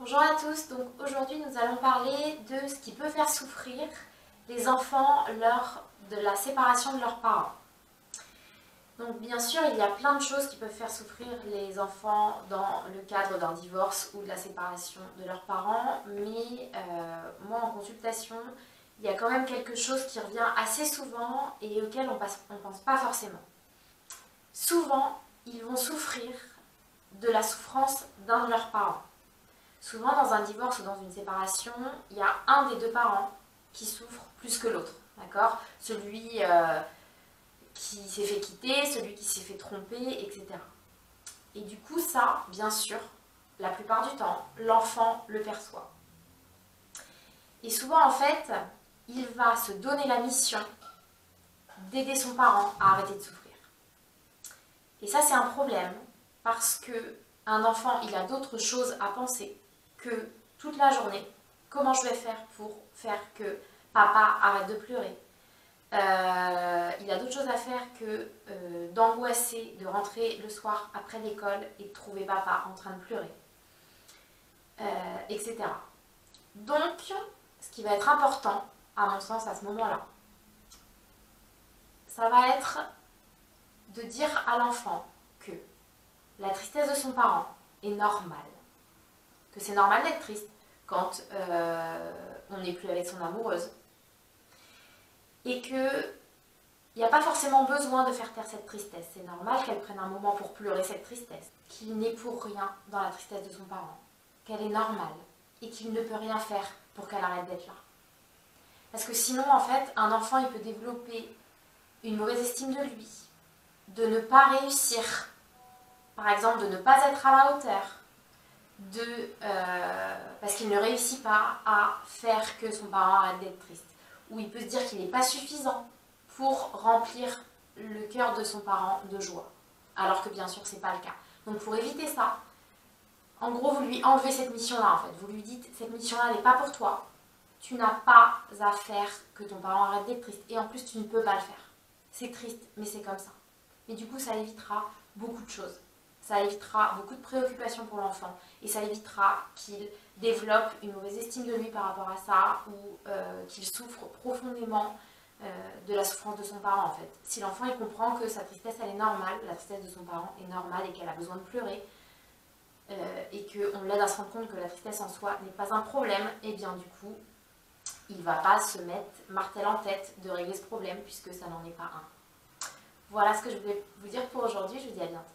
Bonjour à tous, donc aujourd'hui nous allons parler de ce qui peut faire souffrir les enfants lors de la séparation de leurs parents. Donc bien sûr il y a plein de choses qui peuvent faire souffrir les enfants dans le cadre d'un divorce ou de la séparation de leurs parents, mais moi en consultation il y a quand même quelque chose qui revient assez souvent et auquel on pense pas forcément. Souvent ils vont souffrir de la souffrance d'un de leurs parents. Souvent, dans un divorce ou dans une séparation, il y a un des deux parents qui souffre plus que l'autre, d'accord ? Celui qui s'est fait quitter, celui qui s'est fait tromper, etc. Et du coup, ça, bien sûr, la plupart du temps, l'enfant le perçoit. Et souvent, en fait, il va se donner la mission d'aider son parent à arrêter de souffrir. Et ça, c'est un problème, parce qu'un enfant, il a d'autres choses à penser que toute la journée, comment je vais faire pour faire que papa arrête de pleurer. Il a d'autres choses à faire que d'angoisser, de rentrer le soir après l'école et de trouver papa en train de pleurer, etc. Donc, ce qui va être important, à mon sens, à ce moment-là, ça va être de dire à l'enfant que la tristesse de son parent est normale. Que c'est normal d'être triste quand on n'est plus avec son amoureuse. Et qu'il n'y a pas forcément besoin de faire taire cette tristesse. C'est normal qu'elle prenne un moment pour pleurer cette tristesse. Qu'il n'est pour rien dans la tristesse de son parent. Qu'elle est normale. Et qu'il ne peut rien faire pour qu'elle arrête d'être là. Parce que sinon, en fait, un enfant, il peut développer une mauvaise estime de lui. De ne pas réussir. Par exemple, de ne pas être à la hauteur. Parce qu'il ne réussit pas à faire que son parent arrête d'être triste. Ou il peut se dire qu'il n'est pas suffisant pour remplir le cœur de son parent de joie. Alors que bien sûr, ce n'est pas le cas. Donc pour éviter ça, en gros, vous lui enlevez cette mission-là en fait. Vous lui dites, cette mission-là n'est pas pour toi. Tu n'as pas à faire que ton parent arrête d'être triste. Et en plus, tu ne peux pas le faire. C'est triste, mais c'est comme ça. Et du coup, ça évitera beaucoup de choses. Ça évitera beaucoup de préoccupations pour l'enfant et ça évitera qu'il développe une mauvaise estime de lui par rapport à ça ou qu'il souffre profondément de la souffrance de son parent en fait. Si l'enfant il comprend que sa tristesse elle est normale, la tristesse de son parent est normale et qu'elle a besoin de pleurer et qu'on l'aide à se rendre compte que la tristesse en soi n'est pas un problème, et bien du coup il ne va pas se mettre martel en tête de régler ce problème puisque ça n'en est pas un. Voilà ce que je voulais vous dire pour aujourd'hui, je vous dis à bientôt.